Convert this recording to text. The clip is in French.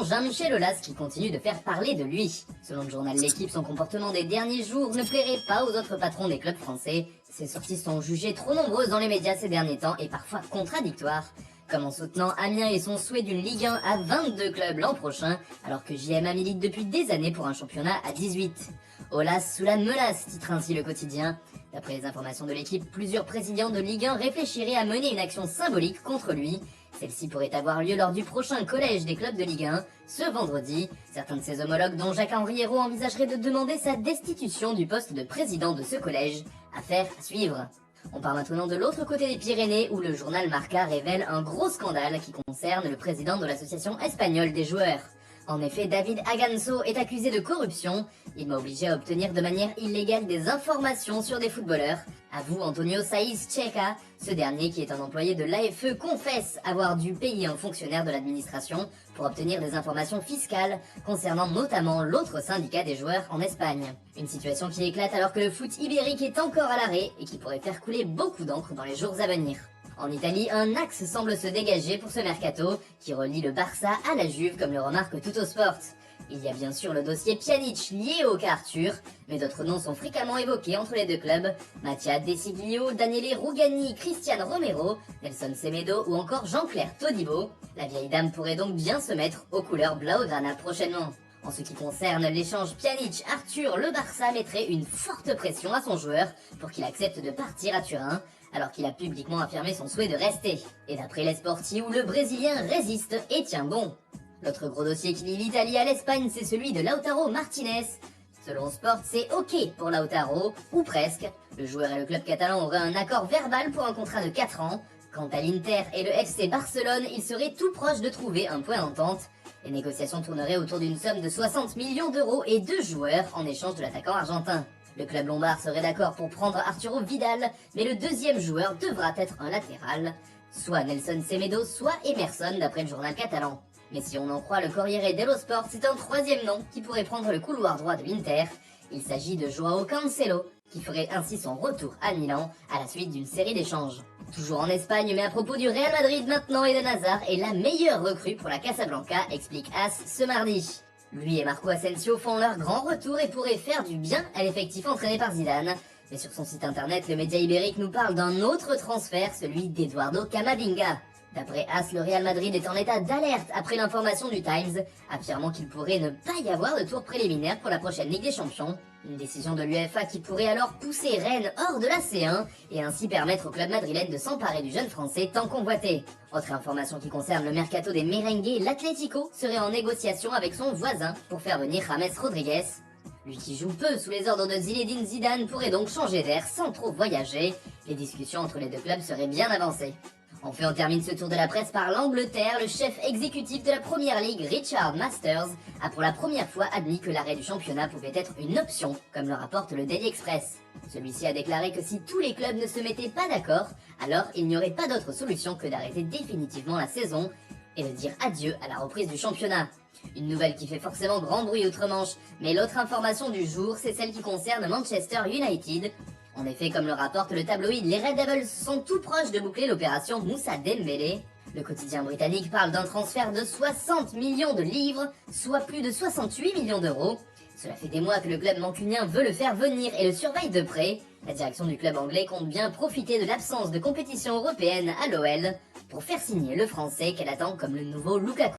Jean-Michel Aulas qui continue de faire parler de lui. Selon le journal L'Équipe, son comportement des derniers jours ne plairait pas aux autres patrons des clubs français. Ses sorties sont jugées trop nombreuses dans les médias ces derniers temps et parfois contradictoires. Comme en soutenant Amiens et son souhait d'une Ligue 1 à 22 clubs l'an prochain, alors que JMA milite depuis des années pour un championnat à 18. Aulas sous la menace, titre ainsi le quotidien. D'après les informations de L'Équipe, plusieurs présidents de Ligue 1 réfléchiraient à mener une action symbolique contre lui. Celle-ci pourrait avoir lieu lors du prochain collège des clubs de Ligue 1, ce vendredi. Certains de ses homologues, dont Jacques-Henri Hérault, envisageraient de demander sa destitution du poste de président de ce collège. Affaire à suivre. On part maintenant de l'autre côté des Pyrénées, où le journal Marca révèle un gros scandale qui concerne le président de l'association espagnole des joueurs. En effet, David Aganso est accusé de corruption. Il m'a obligé à obtenir de manière illégale des informations sur des footballeurs. Avoue Antonio Saiz Checa, ce dernier qui est un employé de l'AFE confesse avoir dû payer un fonctionnaire de l'administration pour obtenir des informations fiscales concernant notamment l'autre syndicat des joueurs en Espagne. Une situation qui éclate alors que le foot ibérique est encore à l'arrêt et qui pourrait faire couler beaucoup d'encre dans les jours à venir. En Italie, un axe semble se dégager pour ce mercato, qui relie le Barça à la Juve comme le remarque Tuttosport. Il y a bien sûr le dossier Pjanic lié au cas Arthur, mais d'autres noms sont fréquemment évoqués entre les deux clubs. Mattia De Siglio, Daniele Rugani, Cristian Romero, Nelson Semedo ou encore Jean-Claire Todibo. La vieille dame pourrait donc bien se mettre aux couleurs blaugrana prochainement. En ce qui concerne l'échange Pjanic-Arthur, le Barça mettrait une forte pression à son joueur pour qu'il accepte de partir à Turin, alors qu'il a publiquement affirmé son souhait de rester. Et d'après les Sportivo, le Brésilien résiste et tient bon. L'autre gros dossier qui lie l'Italie à l'Espagne, c'est celui de Lautaro Martinez. Selon Sport, c'est OK pour Lautaro, ou presque. Le joueur et le club catalan auraient un accord verbal pour un contrat de 4 ans. Quant à l'Inter et le FC Barcelone, ils seraient tout proches de trouver un point d'entente. Les négociations tourneraient autour d'une somme de 60 millions d'euros et 2 joueurs en échange de l'attaquant argentin. Le club lombard serait d'accord pour prendre Arturo Vidal, mais le deuxième joueur devra être un latéral, soit Nelson Semedo, soit Emerson d'après le journal catalan. Mais si on en croit le Corriere dello Sport, c'est un troisième nom qui pourrait prendre le couloir droit de l'Inter. Il s'agit de Joao Cancelo, qui ferait ainsi son retour à Milan à la suite d'une série d'échanges. Toujours en Espagne, mais à propos du Real Madrid maintenant, Eden Hazard est la meilleure recrue pour la Casablanca, explique AS ce mardi. Lui et Marco Asensio font leur grand retour et pourraient faire du bien à l'effectif entraîné par Zidane. Mais sur son site internet, le média ibérique nous parle d'un autre transfert, celui d'Eduardo Camavinga. D'après AS, le Real Madrid est en état d'alerte après l'information du Times, affirmant qu'il pourrait ne pas y avoir de tour préliminaire pour la prochaine Ligue des Champions. Une décision de l'UEFA qui pourrait alors pousser Rennes hors de la C1 et ainsi permettre au club madrilène de s'emparer du jeune français tant convoité. Autre information qui concerne le mercato des merengues, l'Atlético serait en négociation avec son voisin pour faire venir James Rodriguez. Lui qui joue peu sous les ordres de Zinedine Zidane pourrait donc changer d'air sans trop voyager. Les discussions entre les deux clubs seraient bien avancées. Enfin, on termine ce tour de la presse par l'Angleterre. Le chef exécutif de la Première Ligue, Richard Masters, a pour la première fois admis que l'arrêt du championnat pouvait être une option, comme le rapporte le Daily Express. Celui-ci a déclaré que si tous les clubs ne se mettaient pas d'accord, alors il n'y aurait pas d'autre solution que d'arrêter définitivement la saison et de dire adieu à la reprise du championnat. Une nouvelle qui fait forcément grand bruit outre-Manche, mais l'autre information du jour, c'est celle qui concerne Manchester United. En effet, comme le rapporte le tabloïd, les Red Devils sont tout proches de boucler l'opération Moussa Dembélé. Le quotidien britannique parle d'un transfert de 60 millions de livres, soit plus de 68 millions d'euros. Cela fait des mois que le club mancunien veut le faire venir et le surveille de près. La direction du club anglais compte bien profiter de l'absence de compétition européenne à l'OL pour faire signer le français qu'elle attend comme le nouveau Lukaku.